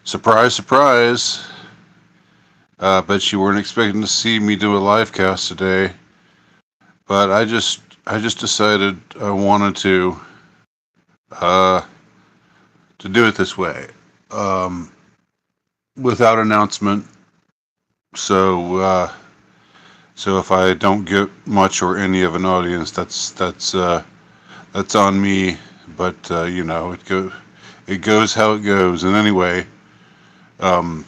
Surprise, surprise. Bet you weren't expecting to see me do a live cast today, but I just decided I wanted uh, to do it this way, um, without announcement. So so if I don't get much or any of an audience, that's on me. But it goes how it goes. And anyway, um,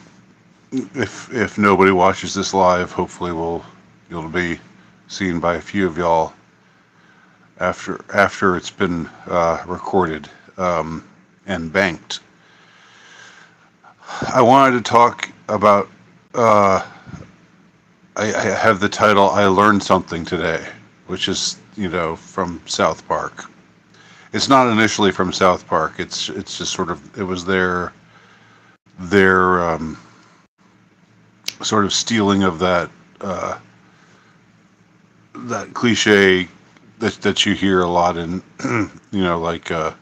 if nobody watches this live, hopefully you'll be seen by a few of y'all after it's been recorded and banked. I wanted to talk about. Uh, I have the title "I Learned Something Today," which is from South Park. It's not initially from South Park. It's just sort of it was their sort of stealing of uh, that cliche that you hear a lot in like uh,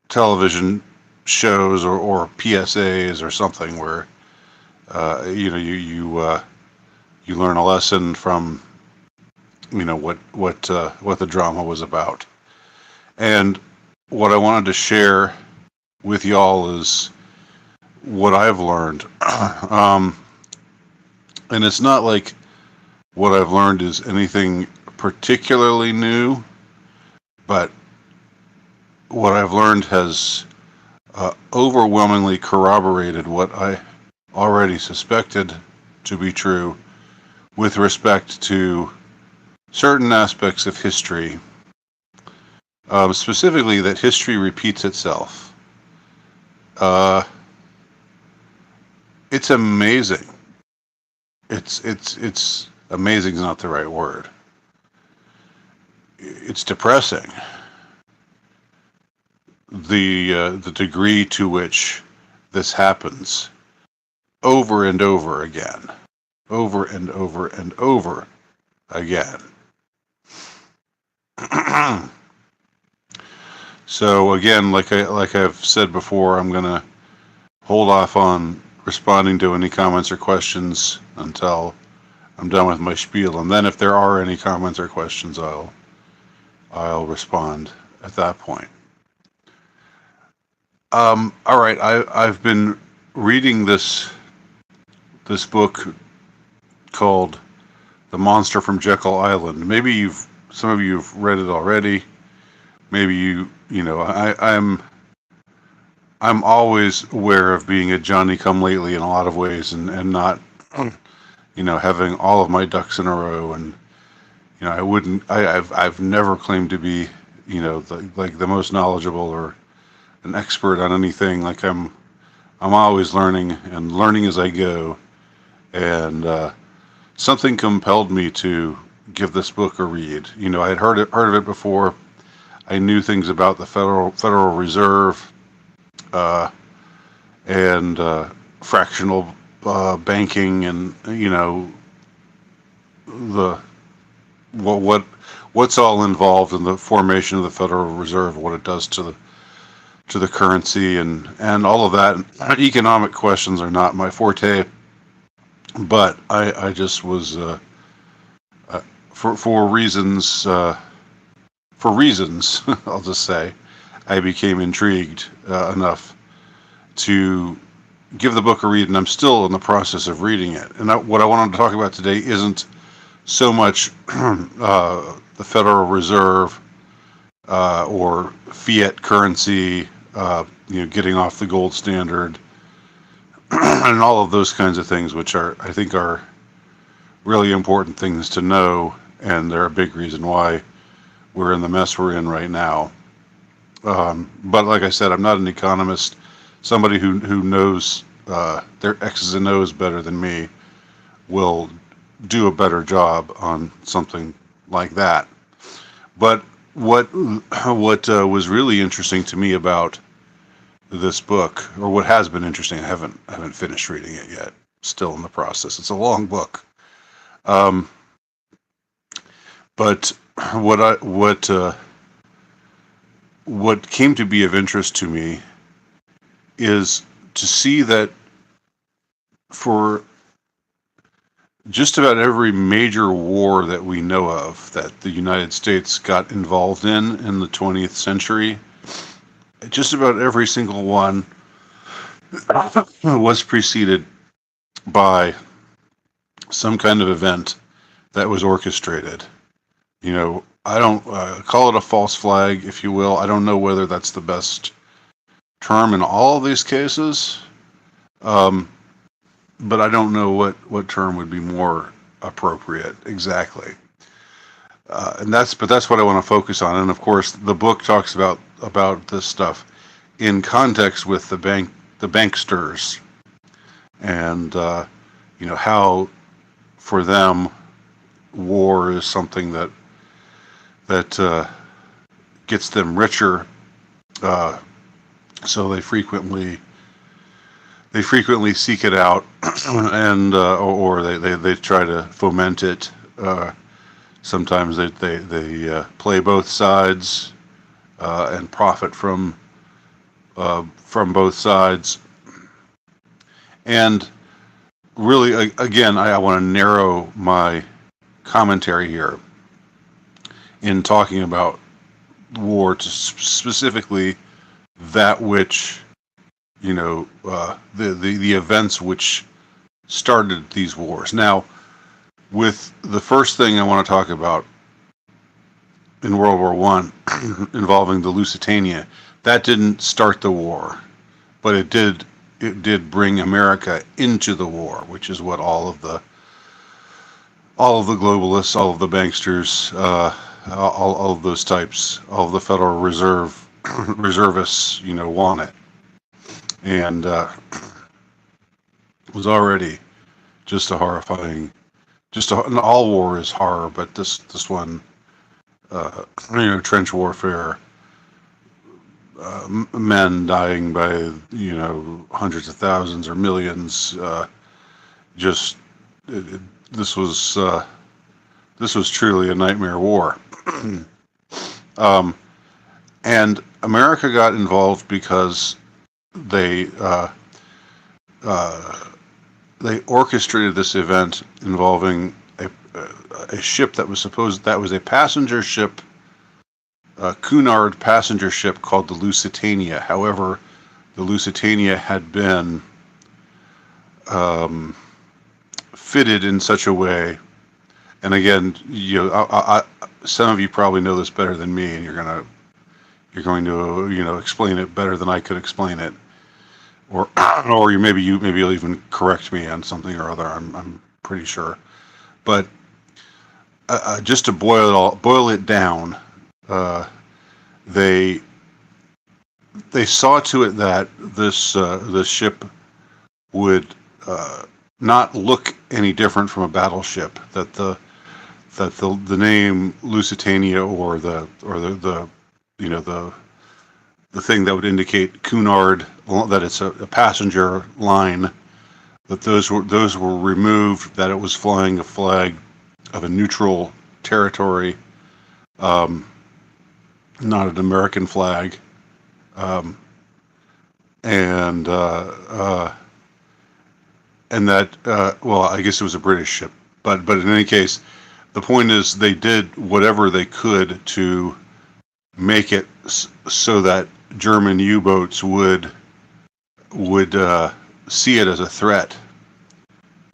television shows or PSAs or something where you learn a lesson from what the drama was about. And what I wanted to share with y'all is what I've learned. And it's not like what I've learned is anything particularly new, but what I've learned has overwhelmingly corroborated what I already suspected to be true with respect to certain aspects of history, specifically that history repeats itself. Uh, it's amazing. It's amazing is not the right word. It's depressing the degree to which this happens over and over again, over and over and over again. So again, like I've said before, I'm gonna hold off on responding to any comments or questions until I'm done with my spiel, and then if there are any comments or questions, I'll respond at that point. All right, I've been reading this book called "The Monster from Jekyll Island." Maybe some of you've read it already. Maybe I'm always aware of being a Johnny Come Lately in a lot of ways, and not having all of my ducks in a row. And I wouldn't I've never claimed to be like the most knowledgeable or an expert on anything. Like I'm always learning and learning as I go. And something compelled me to give this book a read. I had heard of it before. I knew things about the Federal Reserve uh, and fractional banking, and the what what's all involved in the formation of the Federal Reserve, what it does to the currency, and all of that. Economic questions are not my forte, but I just was uh, for reasons I'll just say I became intrigued enough to give the book a read, and I'm still in the process of reading it. And what I wanted to talk about today isn't so much the Federal Reserve or fiat currency, getting off the gold standard, and all of those kinds of things, which I think are really important things to know, and they're a big reason why we're in the mess we're in right now. But like I said, I'm not an economist. Somebody who knows their X's and O's better than me will do a better job on something like that. But what was really interesting to me about this book, or what has been interesting, I haven't finished reading it yet. Still in the process. It's a long book. Um, but what what came to be of interest to me is to see that for just about every major war that we know of that the United States got involved in the 20th century, just about every single one was preceded by some kind of event that was orchestrated. I don't call it a false flag, if you will. I don't know whether that's the best term in all of these cases, um, but I don't know what term would be more appropriate exactly. That's what I want to focus on. And of course, the book talks about this stuff in context with the banksters, and how for them war is something that gets them richer. Uh, so they frequently seek it out, and or they try to foment it. Sometimes they play both sides and profit from both sides. And really, again, I want to narrow my commentary here in talking about war to specifically that which the events which started these wars. Now, with the first thing I want to talk about in World War One involving the Lusitania, that didn't start the war, but it did bring America into the war, which is what all of the globalists, all of the banksters, all of those types, all of the Federal Reserve reservists, want it, and it was already just a horrifying. And all war is horror, but this one, trench warfare, men dying by hundreds of thousands or millions. Just it, this was truly a nightmare war. um, and America got involved because they they orchestrated this event involving a ship that was a passenger ship, a Cunard passenger ship called the Lusitania. However, the Lusitania had been fitted in such a way, and again, some of you probably know this better than me, and you're going to explain it better than I could explain it, or or maybe you'll even correct me on something or other. I'm pretty sure, but just to boil it down, they saw to it that this ship would not look any different from a battleship. That the name Lusitania or the the thing that would indicate Cunard, that it's a passenger line, that those were removed, that it was flying a flag of a neutral territory, not an American flag, and that well, I guess it was a British ship, but in any case, the point is they did whatever they could to make it so that German U-boats would see it as a threat,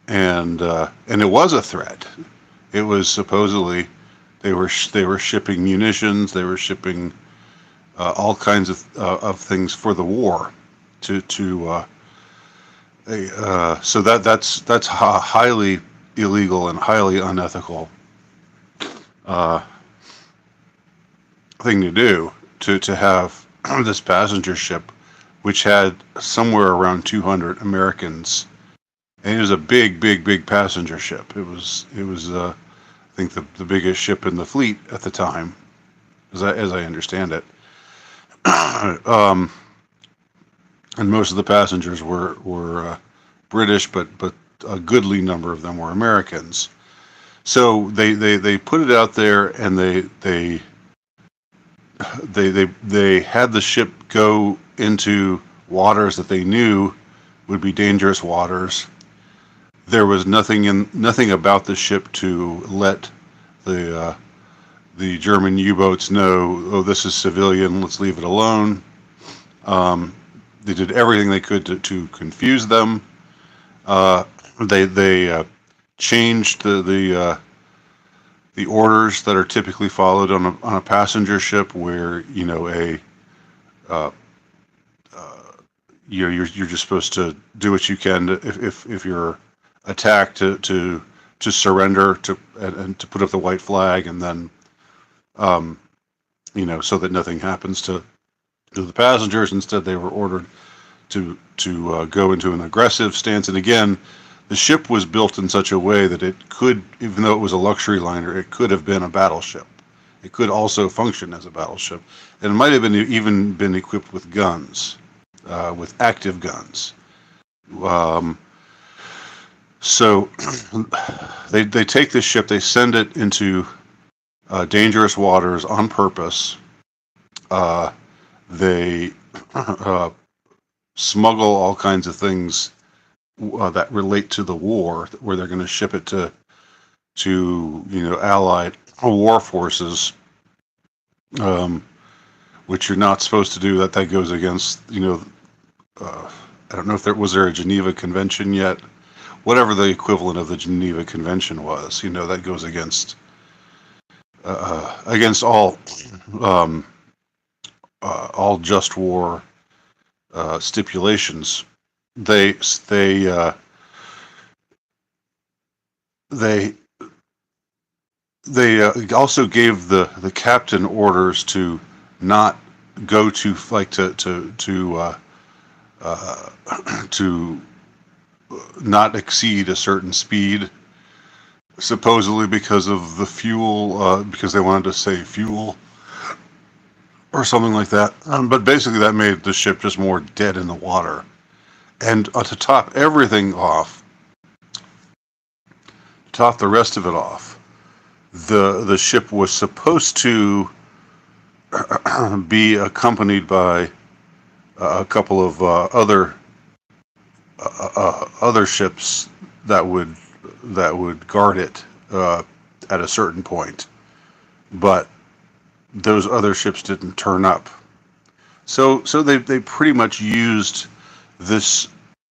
and it was a threat. It was supposedly they were shipping munitions, they were shipping all kinds of things for the war to so that's highly illegal and highly unethical thing to do, to have this passenger ship, which had somewhere around 200 Americans, and it was a big passenger ship. It was I think the biggest ship in the fleet at the time, as I understand it. And most of the passengers were British, but a goodly number of them were Americans. So they put it out there, and they they had the ship go into waters that they knew would be dangerous waters. There was nothing about the ship to let the German U-boats know, oh, this is civilian, let's leave it alone. Um, they did everything they could to confuse them. Uh, they changed the orders that are typically followed on a passenger ship, where uh, you're just supposed to do what you can to, if you're attacked to surrender and to put up the white flag, and then um, so that nothing happens to the passengers. Instead, they were ordered to go into an aggressive stance. And again, the ship was built in such a way that it could, even though it was a luxury liner, it could have been a battleship. It could also function as a battleship, and it might have even been equipped with guns, with active guns. Um, so they take this ship, they send it into dangerous waters on purpose. They uh, smuggle all kinds of things that relate to the war, where they're going to ship it to Allied war forces, um, which you're not supposed to do. That goes against I don't know if there a Geneva Convention yet. Whatever the equivalent of the Geneva Convention was, that goes against um, all just war stipulations. They they uh, they they also gave the captain orders to not go to like uh, to not exceed a certain speed, supposedly because of the fuel, because they wanted to save fuel or something like that. But basically, that made the ship just more dead in the water. And to top everything off, top the rest of it off, the ship was supposed to be accompanied by a couple of other ships that would guard it at a certain point, but those other ships didn't turn up. So they pretty much used this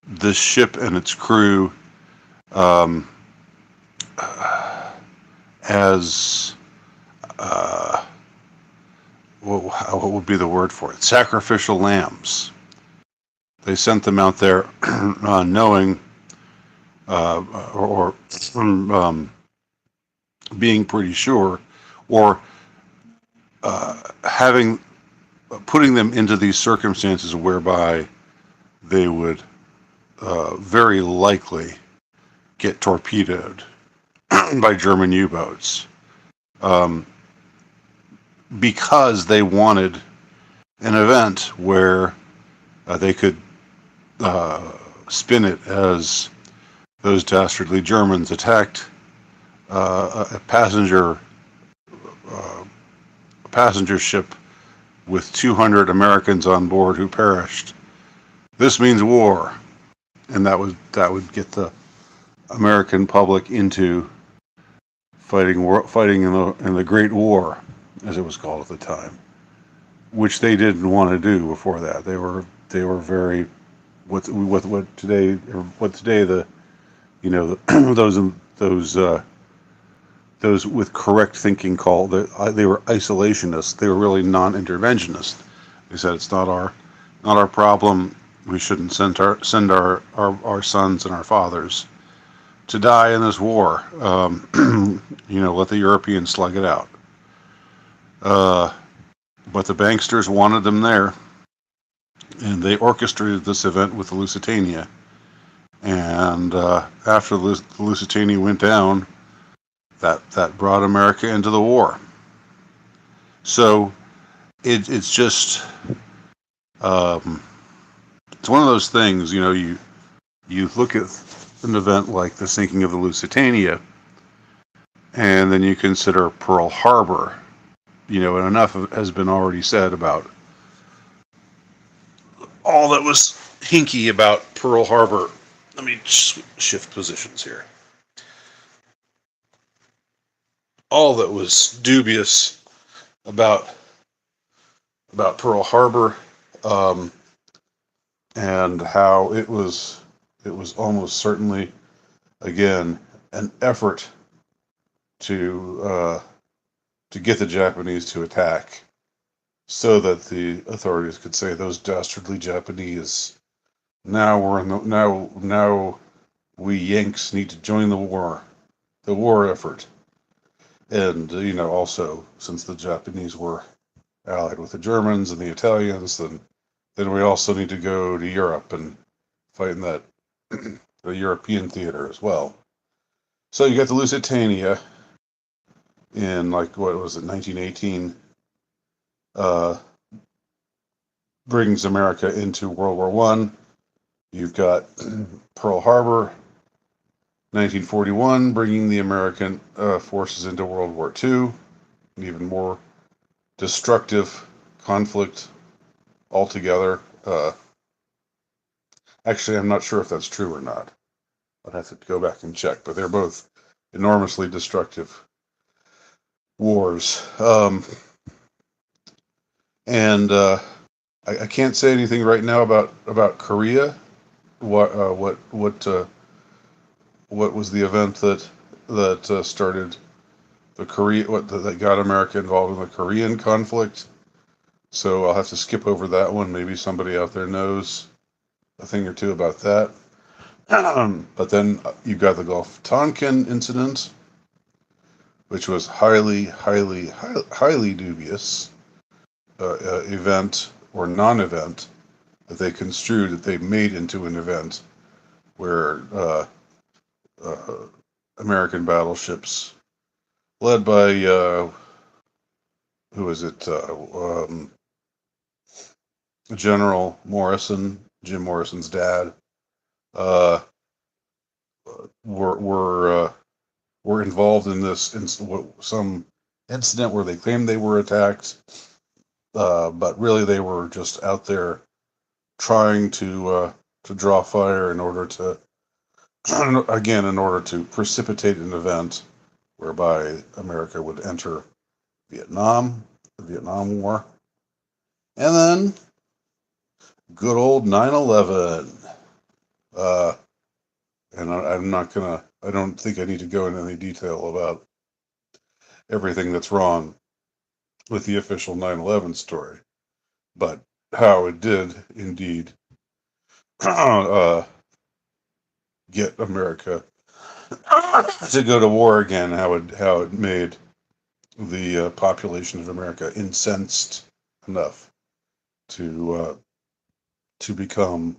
this ship and its crew um, as what would be the word for it? Sacrificial lambs. They sent them out there knowing or being pretty sure, or having putting them into these circumstances whereby they would very likely get torpedoed by German U-boats, um, because they wanted an event where they could spin it as those dastardly Germans attacked a passenger ship with 200 Americans on board who perished. This means war, and that would get the American public into fighting in the Great War, as it was called at the time, which they didn't want to do before that. They were very what today the those with correct thinking call they were isolationists. They were really non-interventionists. They said it's not our problem. We shouldn't send our sons and our fathers to die in this war. Let the Europeans slug it out. But the banksters wanted them there, and they orchestrated this event with the Lusitania. And after the Lusitania went down, that brought America into the war. So it's just it's one of those things. You look at an event like the sinking of the Lusitania, and then you consider Pearl Harbor, And enough has been already said about all that was hinky about Pearl Harbor. Let me shift positions here. All that was dubious about Pearl Harbor, um, and how it was almost certainly, again, an effort to to get the Japanese to attack, so that the authorities could say those dastardly Japanese. Now we're in the now we Yanks need to join the war effort, and also, since the Japanese were allied with the Germans and the Italians, then we also need to go to Europe and fight in that the European theater as well. So you got the Lusitania in, like, what was it, 1918, uh, brings America into World War One. You've got Pearl Harbor, 1941, bringing the American forces into World War Two, an even more destructive conflict altogether. Actually, I'm not sure if that's true or not. I'd have to go back and check, but they're both enormously destructive wars. And I can't say anything right now about Korea. What was the event that started the Korea that got America involved in the Korean conflict? So I'll have to skip over that one. Maybe somebody out there knows a thing or two about that. But then you've got the Gulf Tonkin incident, which was highly dubious event or non-event that they construed, that they made into an event where uh, American battleships, led by who is it? General Morrison, Jim Morrison's dad, uh, were were uh, were involved in some incident where they claimed they were attacked, but really they were just out there trying to draw fire in order to again, in order to precipitate an event whereby America would enter the Vietnam War, and then good old 9/11. Uh, and I'm not gonna. I don't think I need to go into any detail about everything that's wrong with the official 9/11 story, but how it did indeed uh, get America to go to war again. How it made the population of America incensed enough to become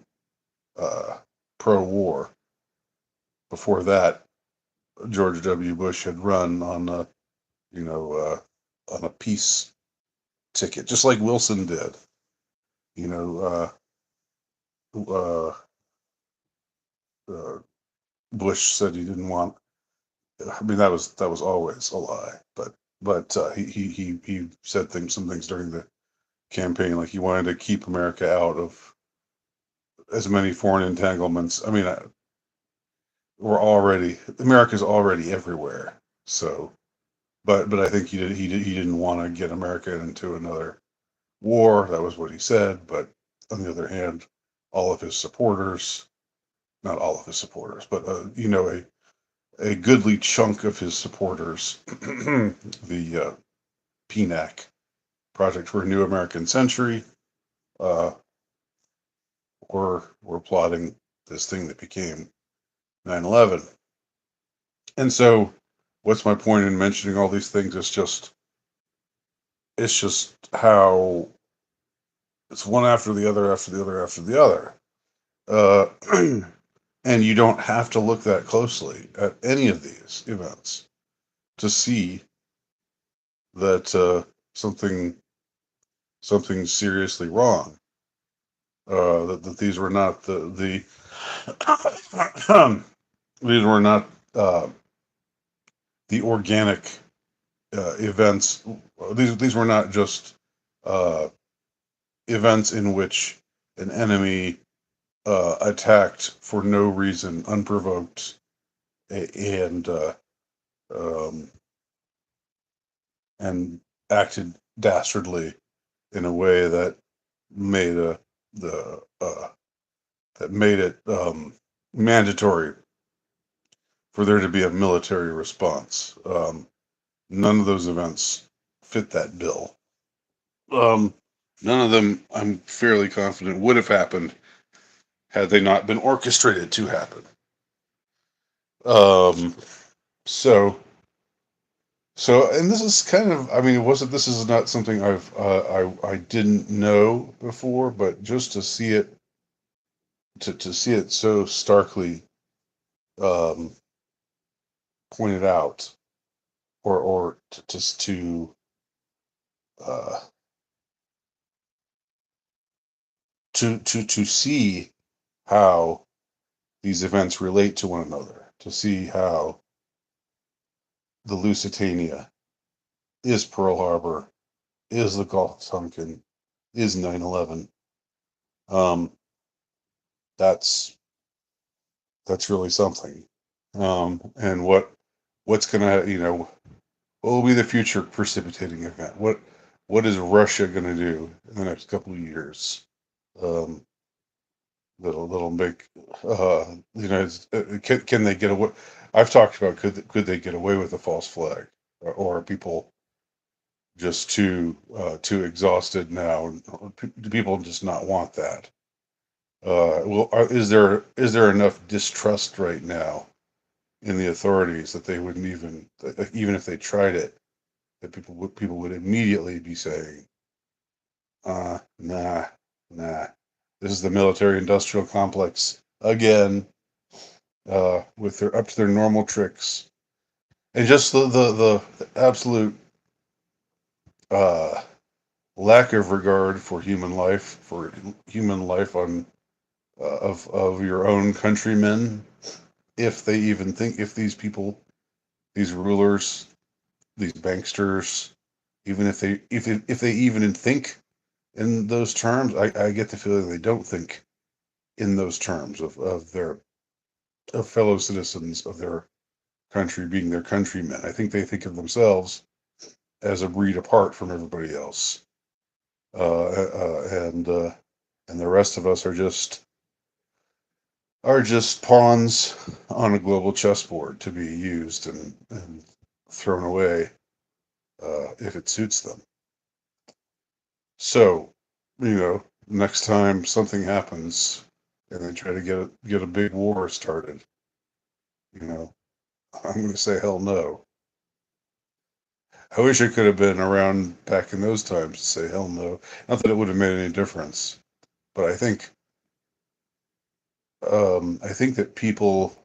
pro-war. Before that, George W. Bush had run on on a peace ticket, just like Wilson did. You know, uh, uh, Bush said he didn't want. I mean, that was always a lie, but he said some things during the campaign, like he wanted to keep America out of as many foreign entanglements. I mean, America's already everywhere. So, but I think he didn't want to get America into another war. That was what he said. But on the other hand, all of his supporters, not all of his supporters, but a goodly chunk of his supporters, the PNAC, Project for a New American Century, uh, were plotting this thing that became 9/11. And so, what's my point in mentioning all these things? It's just how it's one after the other, after the other, after the other. Uh, and you don't have to look that closely at any of these events to see that something seriously wrong. That these were not these were not the organic events. These were not just uh, events in which an enemy attacked for no reason, unprovoked, and um, and acted dastardly in a way that made the that made it mandatory for there to be a military response. None of those events fit that bill. Um, None of them, I'm fairly confident, would have happened had they not been orchestrated to happen. Um, so, and this is kind of, I mean, it wasn't. This is not something I didn't know before, but just to see it, to see it so starkly um, pointed out, or just uh, to see how these events relate to one another, to see how the Lusitania is Pearl Harbor, is the Gulf of Tonkin, is 9/11. Um, that's that's really something. And what's gonna, what will be the future precipitating event? What is Russia gonna do in the next couple of years? Um, that'll make can they get away? I've talked about could they get away with a false flag, or are people just too exhausted now? Do people just not want that? Is there enough distrust right now in the authorities that they wouldn't even if they tried it, that people would immediately be saying, nah, nah, this is the military industrial complex again, with their up to their normal tricks, and just the absolute uh, lack of regard for human life on of your own countrymen, if they even think, if these people, these rulers, these banksters, even if they even think in those terms. I get the feeling they don't think in those terms of their of fellow citizens of their country being their countrymen. I think they think of themselves as a breed apart from everybody else, and the rest of us are just pawns on a global chessboard to be used and thrown away if it suits them. So, next time something happens and they try to get a big war started, you know, I'm going to say hell no. I wish I could have been around back in those times to say hell no. Not that it would have made any difference, but I think that people,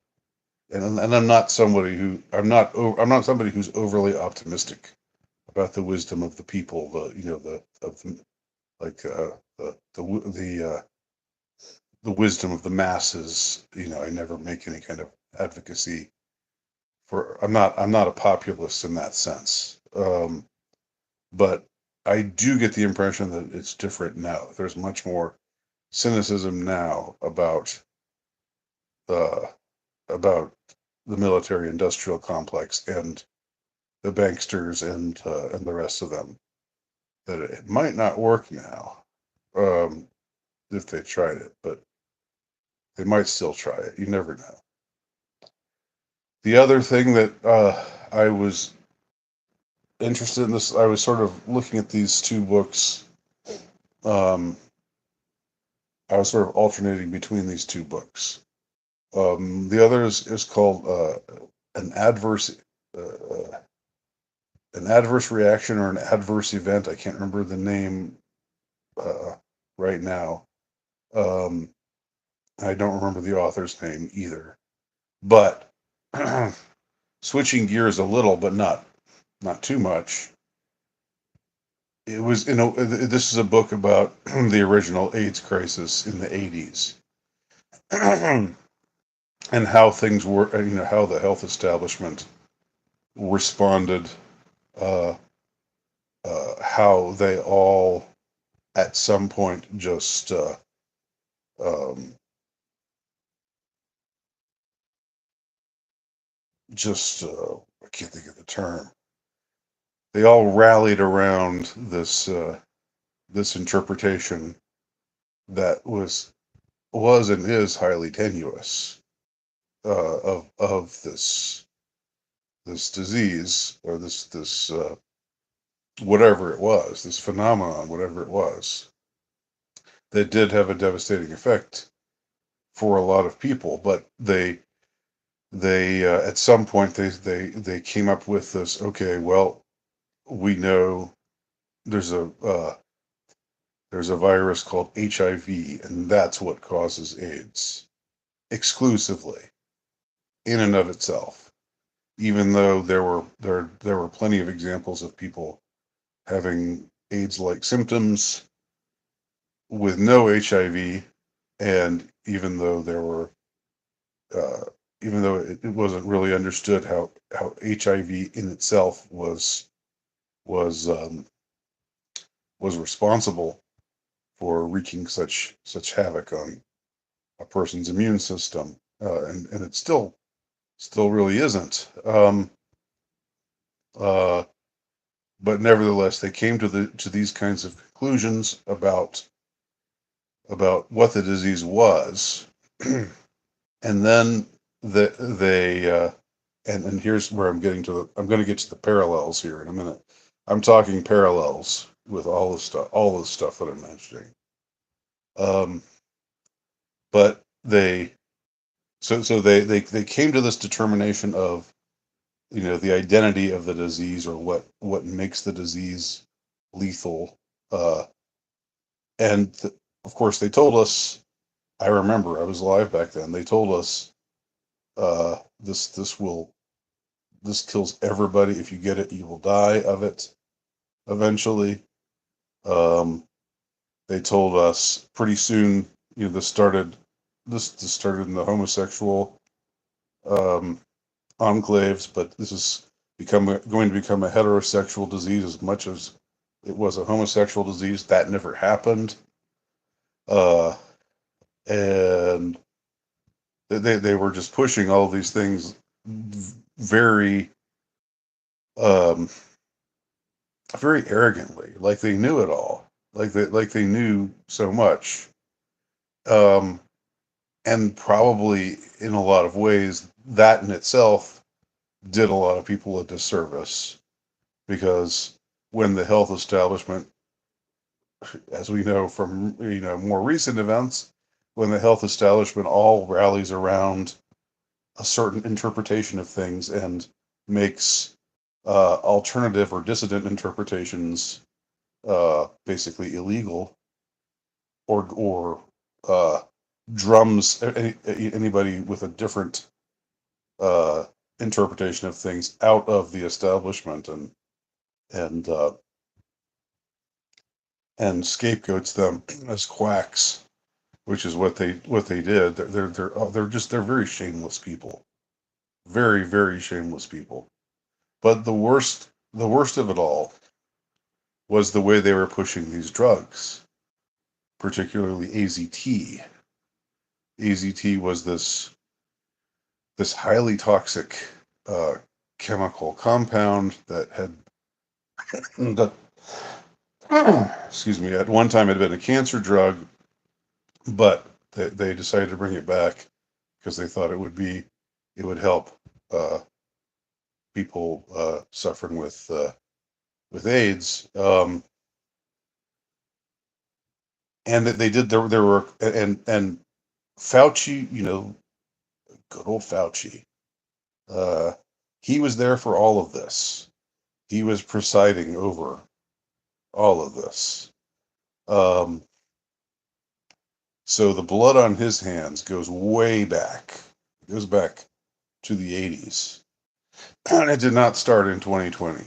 and I'm not somebody who's overly optimistic about the wisdom of the people, like the wisdom of the masses. I never make any kind of advocacy for. I'm not a populist in that sense. But I do get the impression that it's different now. There's much more cynicism now uh, about the military-industrial complex and the banksters and the rest of them. That it might not work now, um, if they tried it, but they might still try it. You never know. The other thing that I was interested in this, I was sort of looking at these two books. Um, I was sort of alternating between these two books. The other is called an adverse uh, an adverse reaction or an adverse event. I can't remember the name uh, right now. Um, I don't remember the author's name either. But switching gears a little, but not too much. It was, this is a book about the original AIDS crisis in the 80s, and how things were, how the health establishment responded uh, how they all at some point um, I can't think of the term. They all rallied around this interpretation that was and is highly tenuous of this disease or this whatever it was, this phenomenon, whatever it was, that did have a devastating effect for a lot of people. But they at some point they came up with this. Okay, well, we know there's there's a virus called HIV, and that's what causes AIDS exclusively in and of itself. Even though there were plenty of examples of people having AIDS-like symptoms with no HIV, and uh, even though it wasn't really understood how HIV in itself was um, was responsible for wreaking such havoc on a person's immune system, and it still really isn't. Uh, but nevertheless, they came to these kinds of conclusions about what the disease was, and then they and here's where I'm going to get to the parallels here in a minute. I'm talking parallels with all the stuff that I'm mentioning. Um, but they came to this determination of, the identity of the disease, or what makes the disease lethal. Uh, and of course, they told us. I remember I was alive back then. They told us this kills everybody. If you get it, you will die of it eventually. Um, they told us pretty soon. This started in the homosexual um, enclaves, but this is going to become a heterosexual disease as much as it was a homosexual disease. That never happened, uh, and they were just pushing all these things very um, very arrogantly, like they knew it all, like they knew so much, um, and probably in a lot of ways that in itself did a lot of people a disservice, because when the health establishment, as we know from more recent events, when the health establishment all rallies around a certain interpretation of things and makes alternative or dissident interpretations basically illegal, or uh, drums anybody with a different uh, interpretation of things out of the establishment, and uh, and scapegoats them as quacks, which is what they did. They're very shameless people, very very shameless people. But the worst of it all was the way they were pushing these drugs, particularly AZT. AZT was this highly toxic uh, chemical compound that had that excuse me, at one time had been a cancer drug, but they decided to bring it back because they thought it would help uh, people suffering with AIDS. And that they did there were and Fauci, good old Fauci, uh, he was there for all of this. He was presiding over all of this. Um, so the blood on his hands goes way back. It goes back to the 80s. And it did not start in 2020.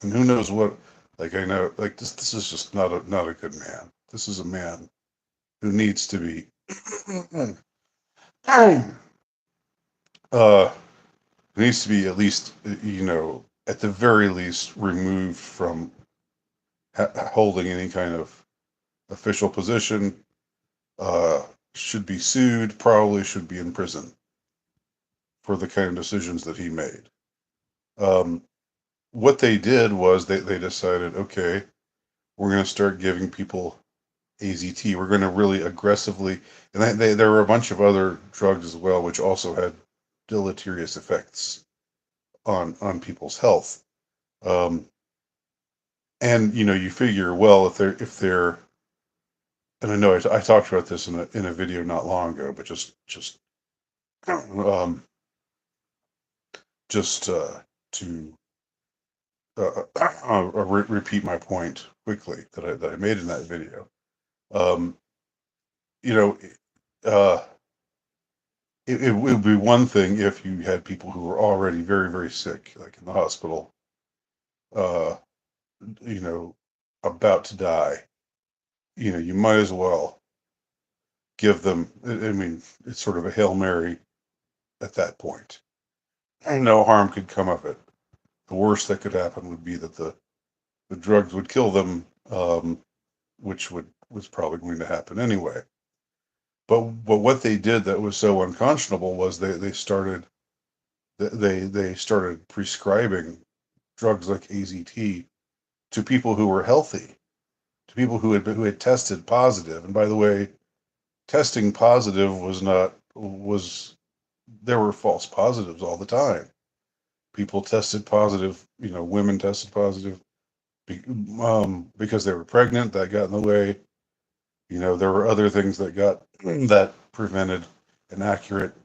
And who knows what, like, I know, like, this is just not a good man. This is a man who needs to be uh needs to be at least, at the very least, removed from holding any kind of official position, uh, should be sued, probably should be in prison for the kind of decisions that he made. Um, what they did was they decided, okay, we're going to start giving people AZT. We're going to really aggressively, and there were a bunch of other drugs as well, which also had deleterious effects on people's health. Um, and you figure, well, if they're, and I know I talked about this in a video not long ago, but um, just to repeat my point quickly that I made in that video. Um, you know, uh, it would be one thing if you had people who were already very, very sick, like in the hospital, uh, you know, about to die. You might as well give them, I mean, it's sort of a Hail Mary at that point. No harm could come of it. The worst that could happen would be that the drugs would kill them, which was probably going to happen anyway. But what they did that was so unconscionable was they started prescribing drugs like AZT to people who were healthy, to people who had tested positive. And by the way, testing positive was there were false positives all the time. People tested positive, women tested positive because they were pregnant. That got in the way. There were other things that prevented an accurate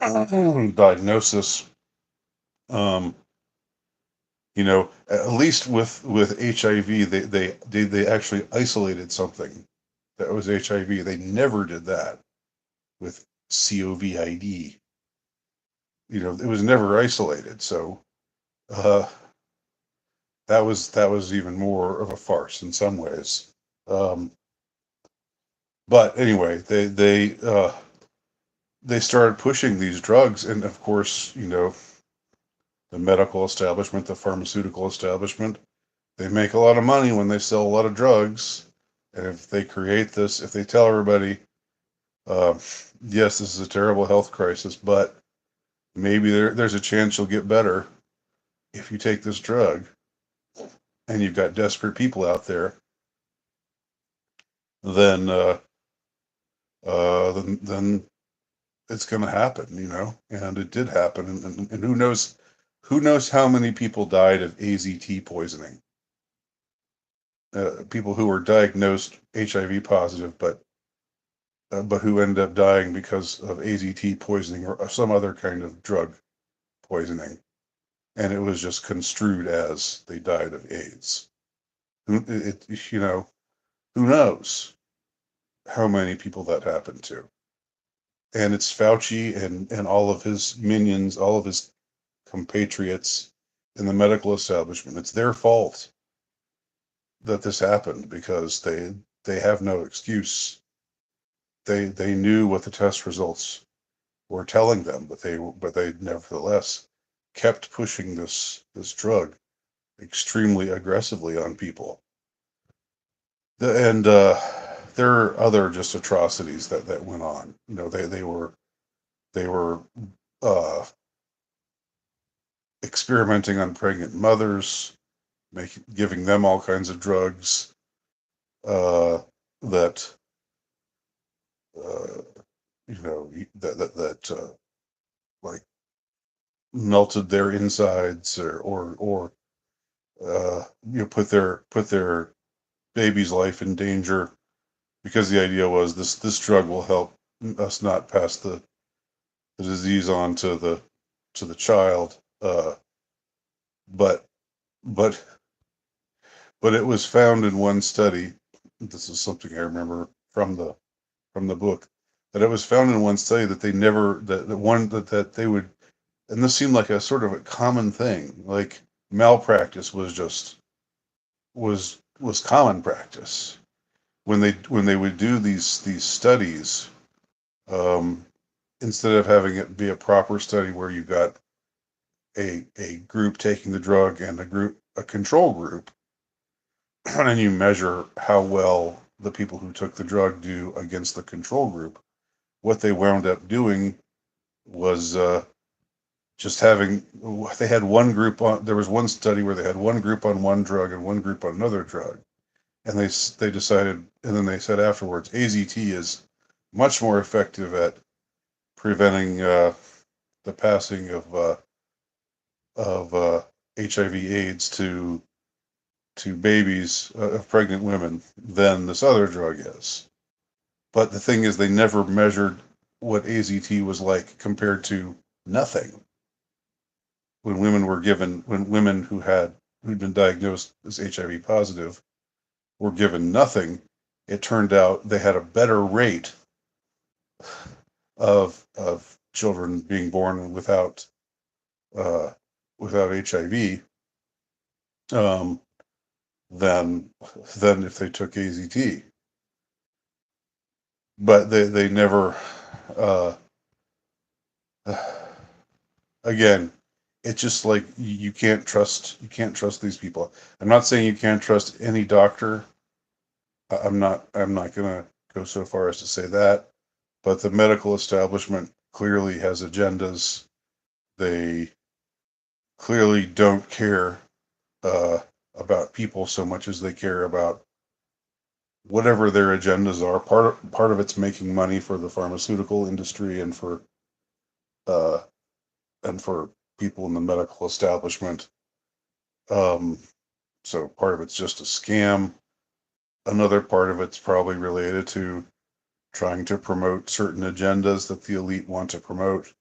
diagnosis. Um, at least with HIV, they actually isolated something that was HIV. They never did that with COVID. It was never isolated. So uh, that was even more of a farce in some ways. Um, but anyway, they started pushing these drugs, and of course, the medical establishment, the pharmaceutical establishment, they make a lot of money when they sell a lot of drugs. And if they create this, if they tell everybody, uh, yes, this is a terrible health crisis, but maybe there's a chance you'll get better if you take this drug, and you've got desperate people out there, then then it's going to happen. And it did happen, and who knows how many people died of AZT poisoning. People who were diagnosed HIV positive, but who ended up dying because of AZT poisoning or some other kind of drug poisoning, and it was just construed as they died of AIDS. Who knows how many people that happened to? And it's Fauci and all of his minions, all of his compatriots in the medical establishment. It's their fault that this happened because they have no excuse. They knew what the test results were telling them, but they nevertheless kept pushing this drug extremely aggressively on people. And there are other just atrocities that went on. They were uh, experimenting on pregnant mothers, giving them all kinds of drugs that uh, that like melted their insides or put their baby's life in danger, because the idea was this drug will help us not pass the disease on to the child. But but but it was found in one study. This is something I remember from the book, that it was found in one study that they never that the one that they would, and this seemed like a sort of a common thing, like malpractice was common practice when they would do these studies. um, Instead of having it be a proper study where you got a group taking the drug and a control group, and you measure how well the people who took the drug do against the control group, what they wound up doing was just having they had one group on. There was one study where they had one group on one drug and one group on another drug, and they decided, and then they said afterwards, AZT is much more effective at preventing the passing of HIV/AIDS to babies of pregnant women than this other drug is. But the thing is, they never measured what AZT was like compared to nothing. When women who'd been diagnosed as HIV positive were given nothing, it turned out they had a better rate of children being born uh, without HIV um, than if they took AZT. But they never uh, again, it's just like you can't trust these people. I'm not saying you can't trust any doctor. I'm not gonna go so far as to say that, but the medical establishment clearly has agendas. They clearly don't care uh, about people so much as they care about whatever their agendas are. Part of it's making money for the pharmaceutical industry uh, and for people in the medical establishment. Um, so part of it's just a scam. Another part of it's probably related to trying to promote certain agendas that the elite want to promote.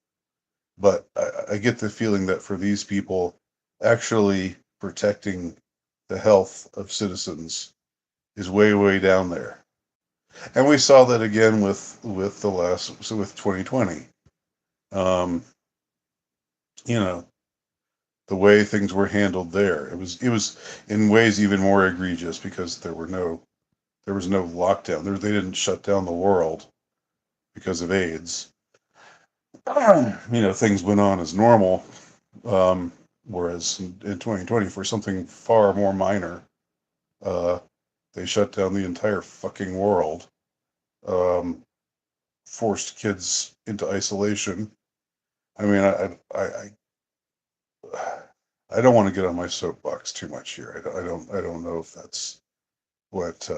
But I get the feeling that for these people, actually protecting the health of citizens is way, way down there. And we saw that again with 2020. Um, you know, the way things were handled there. It was in ways even more egregious because there was no lockdown. They didn't shut down the world because of AIDS. Things went on as normal. Whereas in 2020, for something far more minor, uh, they shut down the entire fucking world, um, forced kids into isolation. I mean, I don't want to get on my soapbox too much here. I don't know if that's what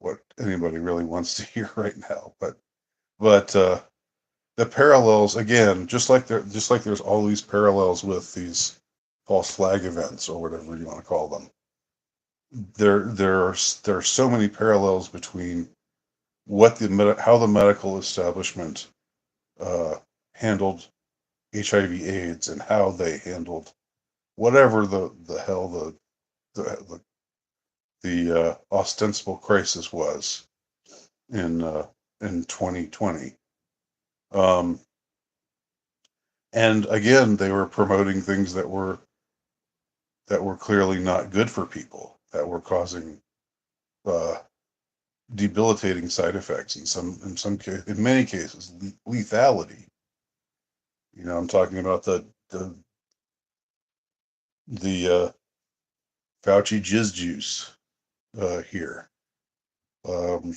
what anybody really wants to hear right now. But the parallels again, just like there's all these parallels with these false flag events or whatever you want to call them. There are so many parallels between how the medical establishment uh, handled HIV/AIDS and how they handled whatever the hell the ostensible crisis was in uh, in 2020. Um, and again, they were promoting things that were clearly not good for people, that were causing uh, debilitating side effects in many cases lethality. I'm talking about the Fauci jizz juice here. Um,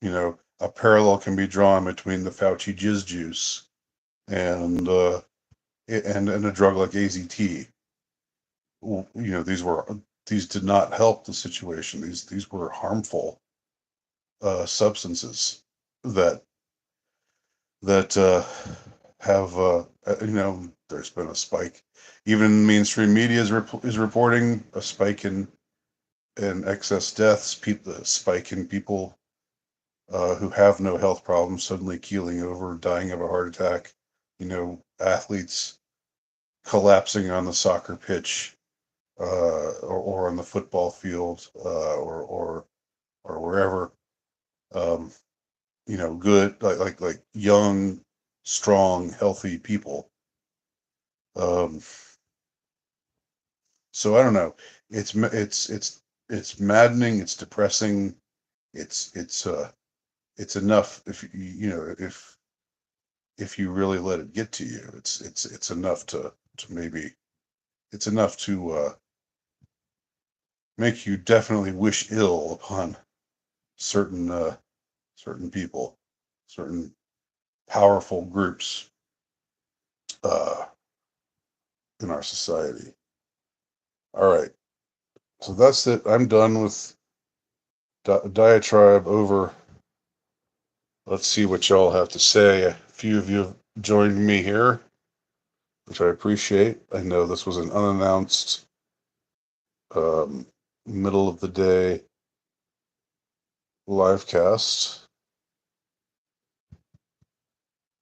a parallel can be drawn between the Fauci jizz juice and and a drug like AZT. These did not help the situation. These were harmful substances that that have there's been a spike. Even mainstream media is reporting a spike in excess deaths. The spike in people who have no health problems suddenly keeling over, dying of a heart attack. Athletes collapsing on the soccer pitch or on the football field or wherever. Um, good like young, strong, healthy people. Um, so I don't know. It's maddening. It's depressing. It's it's uh it's enough if you really let it get to you. It's enough to maybe it's enough to make you definitely wish ill upon certain people, certain powerful groups uh, in our society. All right, so that's it. I'm done with diatribe over. Let's see what y'all have to say. A few of you have joined me here, which I appreciate. I know this was an unannounced um, middle of the day live cast.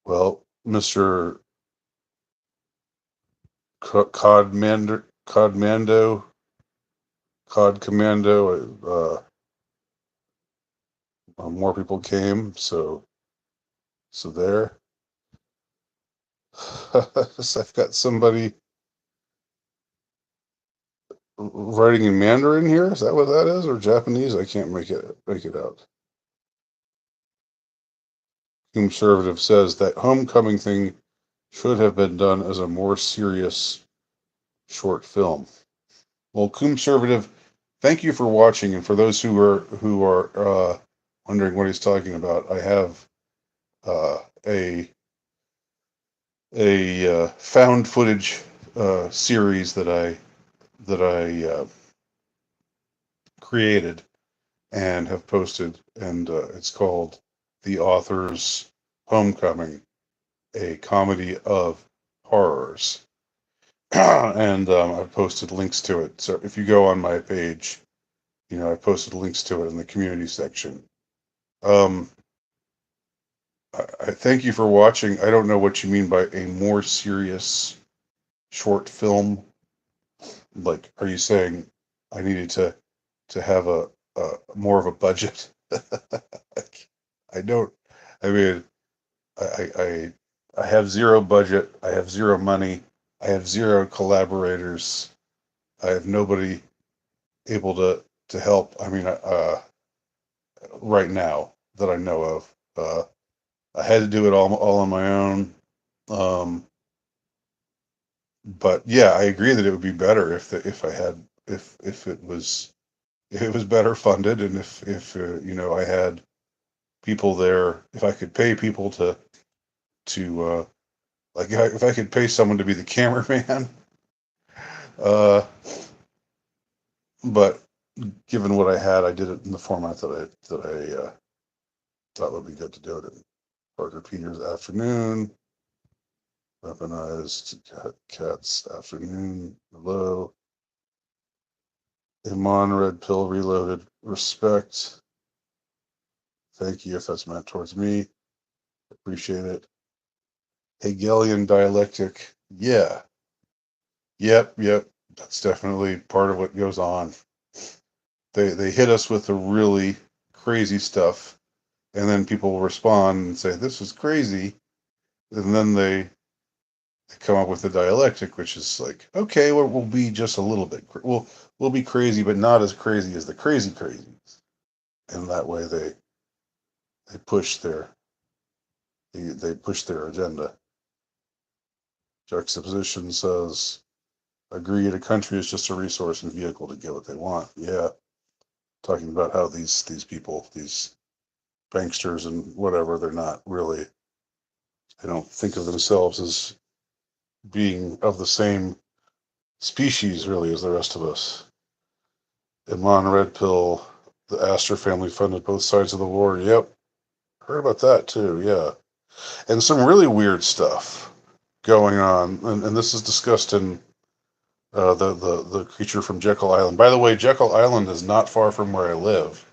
Well, Mr. Codmando, Cod Commando, more people came, so there. So I've got somebody writing in Mandarin here. Is that what that is, or Japanese? I can't make it out. Conservative says that homecoming thing should have been done as a more serious short film. Well, conservative, thank you for watching, and for those who are wondering what he's talking about, I have uh, a found footage series that I created and have posted, and it's called "The Author's Homecoming: A Comedy of Horrors." And I've posted links to it. So if you go on my page, I posted links to it in the community section. Um, I thank you for watching. I don't know what you mean by a more serious short film. Like, are you saying I needed to have a more of a budget? I don't. I mean, I, I I have zero budget. I have zero money. I have zero collaborators. I have nobody able to help. I mean, right now that I know of, I had to do it all on my own. Um, but yeah, I agree that it would be better if I had if it was better funded, and if I had people there, if I could pay people to like if I could pay someone to be the cameraman. uh but given what I had, I did it in the format that I thought would be good to do it in. Parker Peters afternoon, weaponized cats afternoon, hello. Iman red pill reloaded, respect, thank you if that's meant towards me, appreciate it. Hegelian dialectic, yeah. Yep. That's definitely part of what goes on. They hit us with the really crazy stuff, and then people respond and say, "This is crazy," and then they come up with the dialectic, which is like, okay, we'll be just a little bit, we'll be crazy, but not as crazy as the crazy crazies, and that way they push their they push their agenda. Juxtaposition says, agreed, a country is just a resource and vehicle to get what they want. Yeah, talking about how these people, these banksters and whatever, they're not really, they don't think of themselves as being of the same species really as the rest of us. Iman Red Pill, the Astor family funded both sides of the war. Yep, heard about that too. Yeah, and some really weird stuff going on, and this is discussed in the creature from Jekyll Island. By the way, Jekyll Island is not far from where I live,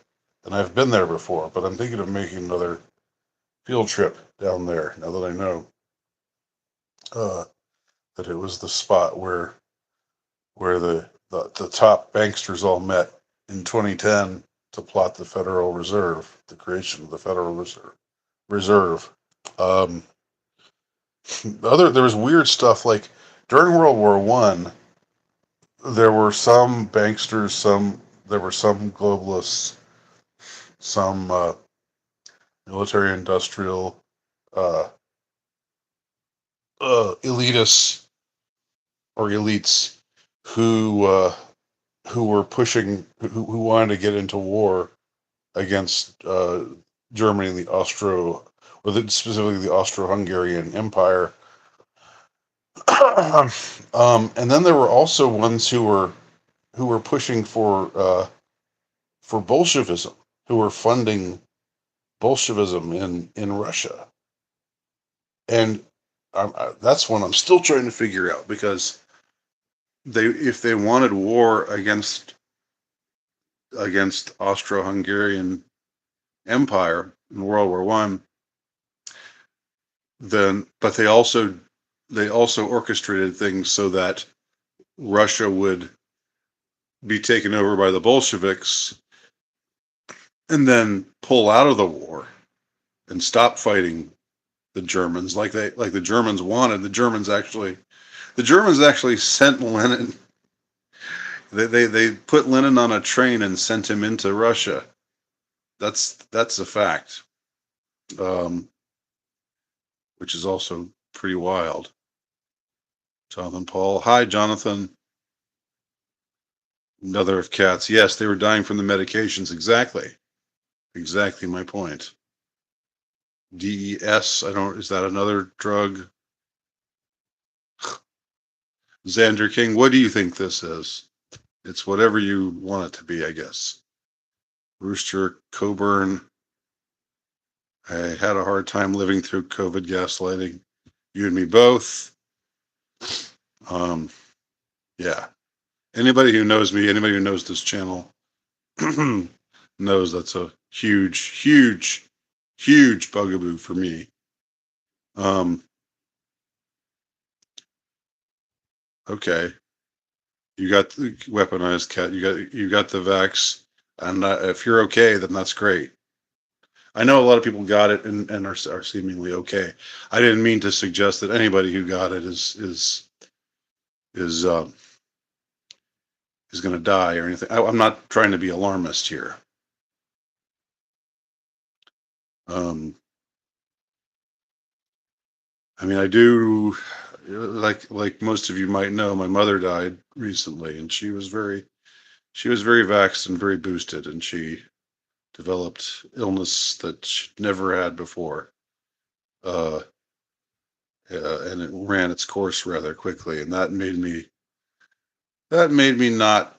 and I've been there before, but I'm thinking of making another field trip down there now that I know uh, that it was the spot where the top banksters all met in 2010 to plot the Federal Reserve, the creation of the Federal Reserve. Um, there was weird stuff like during World War One. There were some banksters, there were some globalists, some military industrial uh, elitists or elites who were pushing, who wanted to get into war against Germany and the specifically the Austro-Hungarian Empire. And then there were also ones who were pushing for Bolshevism, who were funding Bolshevism in Russia, and that's one I'm still trying to figure out, because if they wanted war against Austro-Hungarian Empire in World War One, then but they also orchestrated things so that Russia would be taken over by the Bolsheviks and then pull out of the war and stop fighting the Germans like the Germans wanted. The Germans actually sent Lenin. They put Lenin on a train and sent him into Russia. That's a fact, um, which is also pretty wild. Jonathan Paul, hi Jonathan. Another of cats. Yes, they were dying from the medications. Exactly my point. DES. I don't. Is that another drug? Xander King. What do you think this is? It's whatever you want it to be, I guess. Rooster Coburn. I had a hard time living through COVID gaslighting. You and me both. Um, yeah. Anybody who knows me, anybody who knows this channel, knows that's a huge bugaboo for me. Okay. You got the weaponized cat. You got the vax, and if you're okay, then that's great. I know a lot of people got it and are seemingly okay. I didn't mean to suggest that anybody who got it is is going to die or anything. I'm not trying to be alarmist here. Um, I mean, I do, like most of you might know, my mother died recently, and she was very vaxxed and very boosted, and she developed illness that she never had before. Uh, and it ran its course rather quickly, and that made me not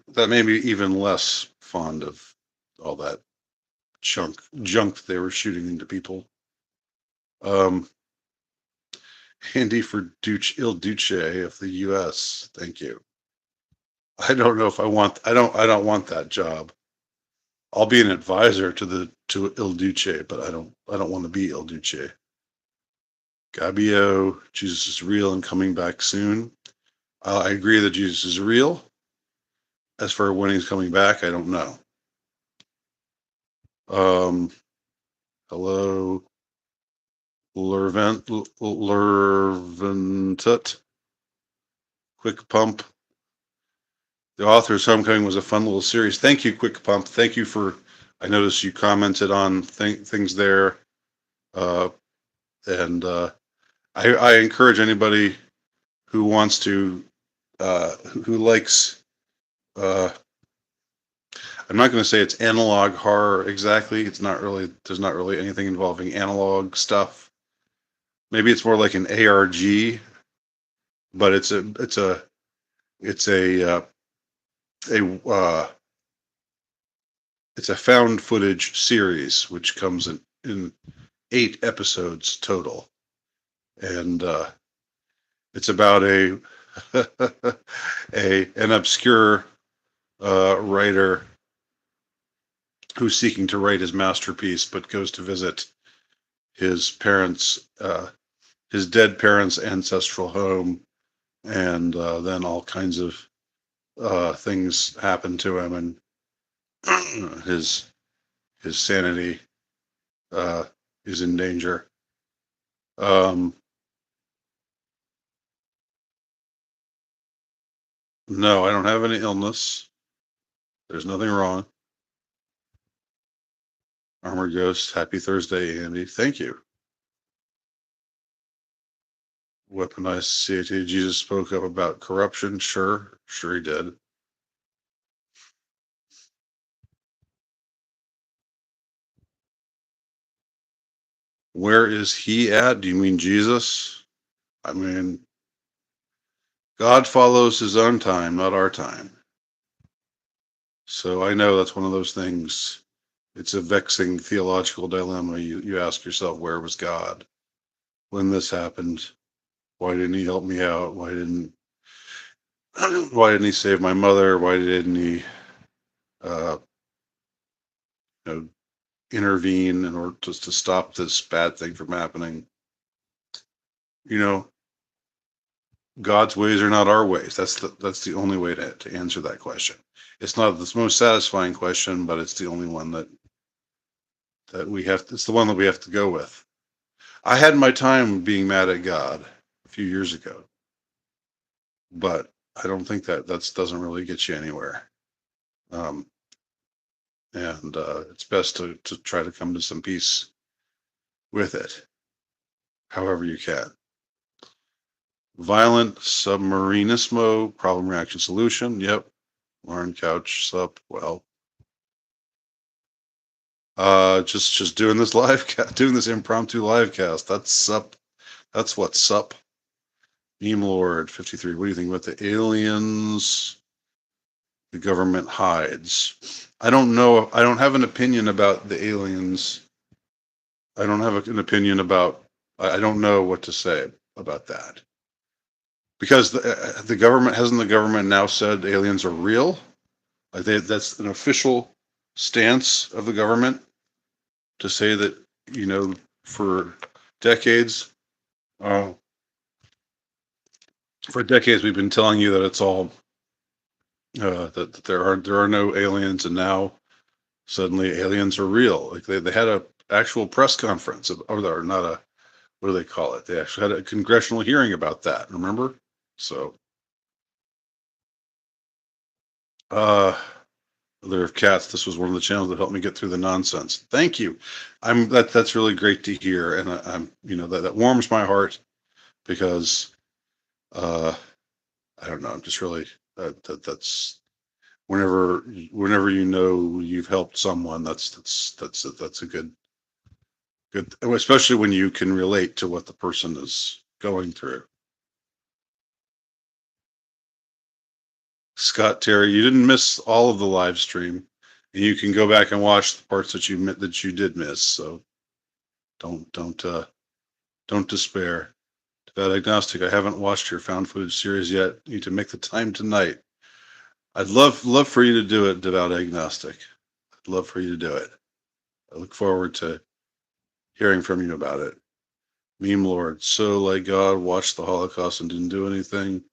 that made me even less fond of all that junk they were shooting into people. Um, Handy for Il Duce of the U.S. Thank you. I don't know if I don't want that job. I'll be an advisor to Il Duce, but I don't want to be Il Duce. Gabio, Jesus is real and coming back soon. I agree that Jesus is real. As for when he's coming back, I don't know. Um, hello, Lerventut. Quick Pump. The author's Homecoming was a fun little series. Thank you, Quick Pump. Thank you for. I noticed you commented on things there, uh, and I encourage anybody who wants to, who likes. Uh, I'm not going to say it's analog horror exactly. It's not really. There's not really anything involving analog stuff. Maybe it's more like an ARG, but it's a it's a found footage series which comes in 8 episodes total, and it's about an obscure writer who's seeking to write his masterpiece, but goes to visit his his dead parents' ancestral home, and then all kinds of things happen to him, and his sanity is in danger. Um, no, I don't have any illness. There's nothing wrong. Armored Ghost, happy Thursday, Andy. Thank you. Weaponized CAT. Jesus spoke up about corruption. Sure he did. Where is he at? Do you mean Jesus? I mean, God follows his own time, not our time. So I know that's one of those things. It's a vexing theological dilemma. You ask yourself, where was God when this happened? Why didn't he help me out? Why didn't he save my mother? Why didn't he uh, you know, intervene in order just to stop this bad thing from happening? You know, God's ways are not our ways. That's the only way to answer that question. It's not the most satisfying question, but it's the only one that we have. It's the one that we have to go with. I had my time being mad at God a few years ago, but I don't think that doesn't really get you anywhere. Um, and it's best to try to come to some peace with it, however you can. Violent submarinismo, problem reaction solution. Yep. Lauren Couch sup. Well, just doing this doing this impromptu live cast. That's sup. That's what's sup. Meme Lord 53. What do you think about the aliens? The government hides. I don't know. I don't have an opinion about the aliens. I don't have an opinion about. I don't know what to say about that because the government hasn't the government now said aliens are real. That's an official stance of the government to say that for decades, uh, we've been telling you that it's all that there are no aliens, and now suddenly aliens are real. Like they had a actual press conference, or not a what do they call it? They actually had a congressional hearing about that. Remember? So, uh, Mother of Cats. This was one of the channels that helped me get through the nonsense. Thank you. That's really great to hear, and I'm that warms my heart because uh, I don't know. I'm just really that's whenever you've helped someone, that's a good, especially when you can relate to what the person is going through. Scott Terry, you didn't miss all of the live stream, and you can go back and watch the parts that you did miss. So don't despair. Devout Agnostic, I haven't watched your found footage series yet. Need to make the time tonight. I'd love for you to do it, Devout Agnostic. I'd love for you to do it. I look forward to hearing from you about it. Meme Lord, so like God watched the Holocaust and didn't do anything.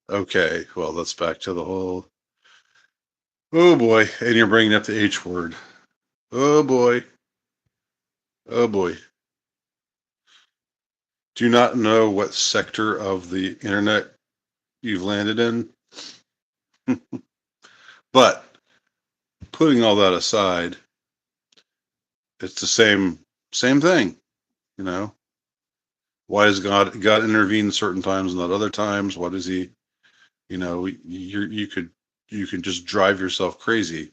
Okay, well that's back to the whole. Oh boy, and you're bringing up the H word. Oh boy, oh boy. Do you not know what sector of the internet you've landed in? But putting all that aside, it's the same thing. You know, why does God intervene certain times and not other times? What does he? You could just drive yourself crazy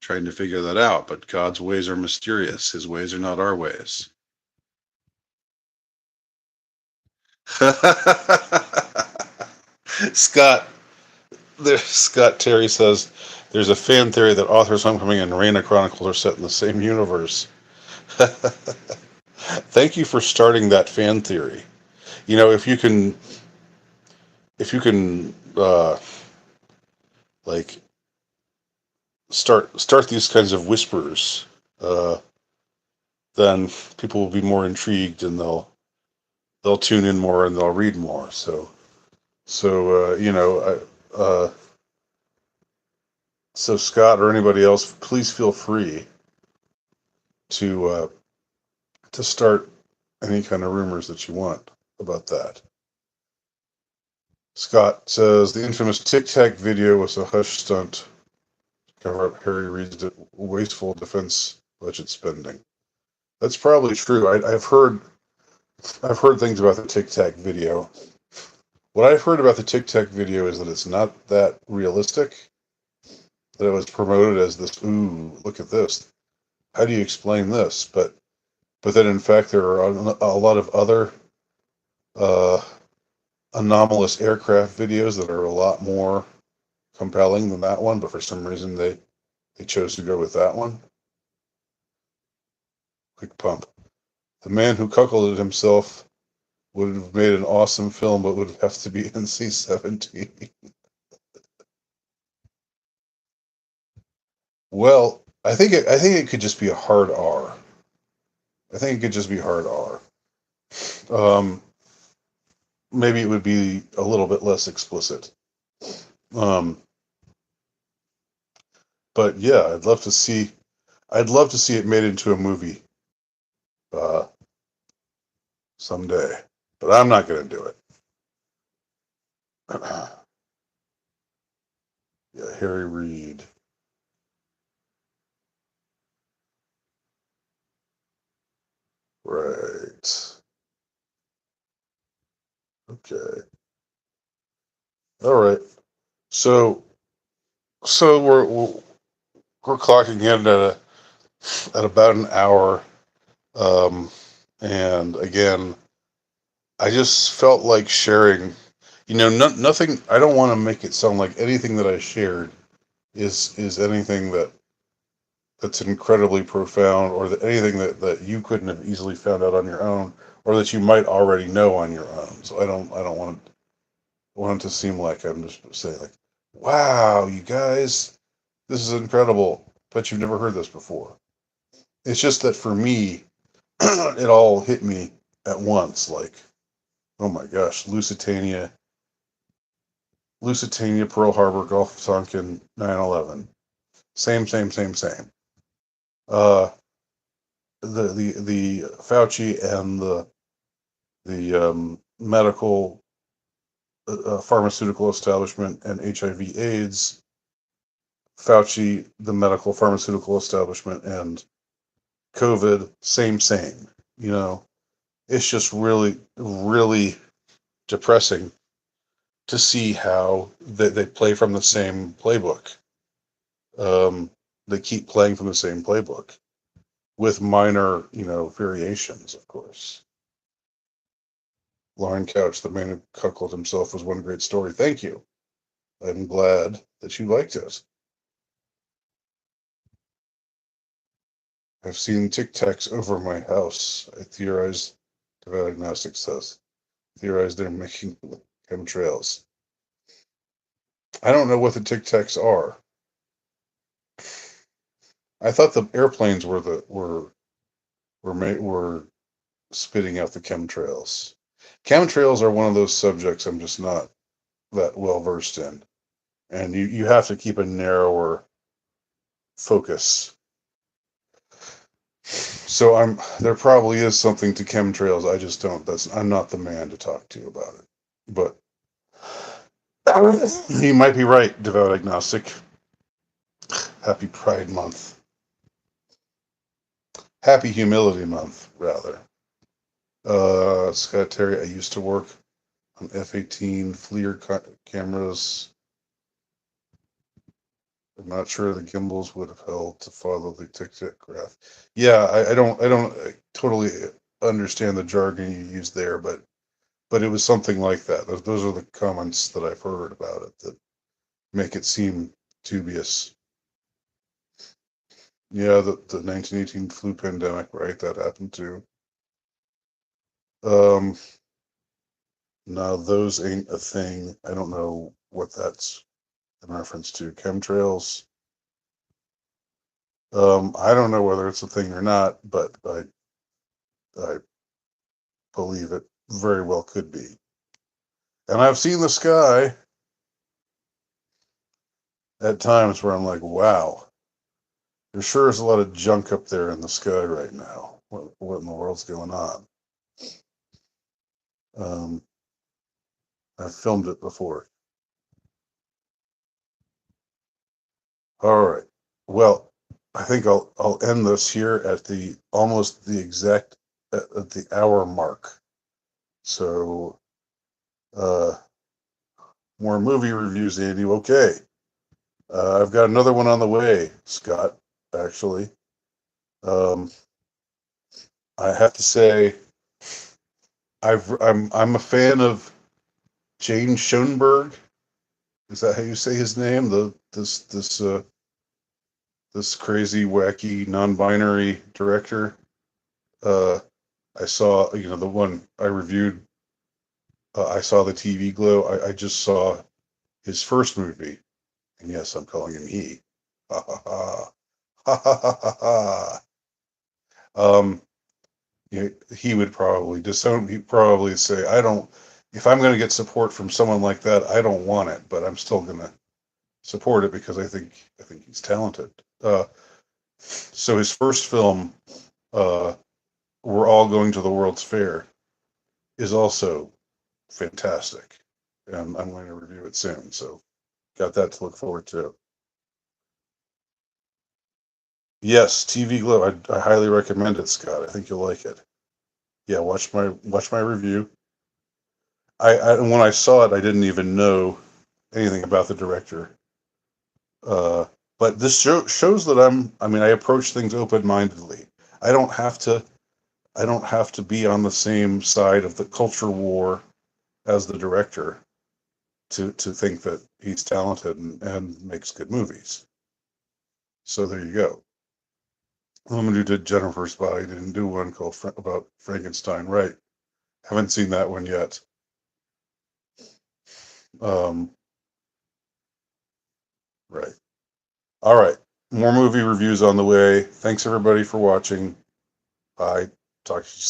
trying to figure that out. But God's ways are mysterious. His ways are not our ways. Scott Scott Terry says there's a fan theory that Author's Homecoming and Reign of Chronicles are set in the same universe. Thank you for starting that fan theory. You know, if you can like start these kinds of whispers, uh, then people will be more intrigued and they'll tune in more and they'll read more. So so Scott or anybody else, please feel free to to start any kind of rumors that you want about that. Scott says the infamous Tic Tac video was a hush stunt to cover up Harry Reid's wasteful defense budget spending. That's probably true. I've heard I've heard things about the Tic Tac video. What I've heard about the Tic Tac video is that it's not that realistic. That it was promoted as this. Ooh, look at this. How do you explain this? But then in fact there are a lot of other uh, anomalous aircraft videos that are a lot more compelling than that one. But for some reason they chose to go with that one. Quick pump. The man who cuckolded himself would have made an awesome film, but would have to be NC-17. Well, I think it could just be a hard R. I think it could just be hard R. Um, Maybe it would be a little bit less explicit. Um, but yeah, I'd love to see it made into a movie uh, someday. But I'm not going to do it. Yeah, Harry Reid. Right. Okay. All right. So so we're clocking in at about an hour. Um, and again, I just felt like sharing. Nothing. I don't want to make it sound like anything that I shared is anything that's incredibly profound, or that anything that you couldn't have easily found out on your own, or that you might already know on your own. So I don't want it to seem like I'm just saying like, wow, you guys, this is incredible, but you've never heard this before. It's just that for me, it all hit me at once. Like, oh my gosh, Lusitania, Pearl Harbor, Gulf of Tonkin, 9/11. Same. Uh, the Fauci and the medical pharmaceutical establishment and HIV/AIDS. Fauci, the medical pharmaceutical establishment, and COVID, same. You know, it's just really depressing to see how they play from the same playbook. Um, they keep playing from the same playbook with minor, variations, of course. Lauren Couch, the man who cuckolded himself, was one great story. Thank you. I'm glad that you liked it. I've seen Tic Tacs over my house. I theorize, Devout Agnostic says, theorize they're making chemtrails. I don't know what the Tic Tacs are. I thought the airplanes were spitting out the chemtrails. Chemtrails are one of those subjects I'm just not that well versed in, and you have to keep a narrower focus. So there probably is something to chemtrails. I just don't. I'm not the man to talk to about it. But he might be right, devout agnostic. Happy Pride Month. Happy Humility Month, rather. Scott Terry, I used to work on F-18 FLIR cameras. I'm not sure the gimbals would have held to follow the tic-tac graph. Yeah, I don't totally understand the jargon you use there, but it was something like that. Those are the comments that I've heard about it that make it seem dubious. Yeah, the 1918 flu pandemic, right? That happened too. Um, Now those ain't a thing. I don't know what that's in reference to. Chemtrails. I don't know whether it's a thing or not, but I believe it very well could be. And I've seen the sky at times where I'm like, wow, there sure is a lot of junk up there in the sky right now. What in the world's going on? Um, I've filmed it before. All right. Well, I think I'll end this here at the almost the exact at the hour mark. So, uh, more movie reviews, Andy. Okay. I've got another one on the way, Scott, actually. Um, I have to say, I'm a fan of Jane Schoenberg. Is that how you say his name? This crazy, wacky, non-binary director. Uh, I saw, the one I reviewed. I saw the TV Glow. I just saw his first movie, and yes, I'm calling him he. Ha ha ha ha ha ha ha ha. Um, he would probably disown. He'd probably say, "I don't. If I'm going to get support from someone like that, I don't want it, but I'm still going to support it because I think he's talented." So his first film, uh, "We're All Going to the World's Fair," is also fantastic, and I'm going to review it soon. So got that to look forward to. Yes, TV Glow. I highly recommend it, Scott. I think you'll like it. Yeah, watch my review. When I saw it, I didn't even know anything about the director. Uh, but this shows that I mean, I approach things open-mindedly. I don't have to. I don't have to be on the same side of the culture war as the director to think that he's talented and makes good movies. So there you go. The woman who did Jennifer's Body didn't do one called about Frankenstein, right? Haven't seen that one yet. Um, right. All right. More movie reviews on the way. Thanks everybody for watching. Bye. Talk to you soon.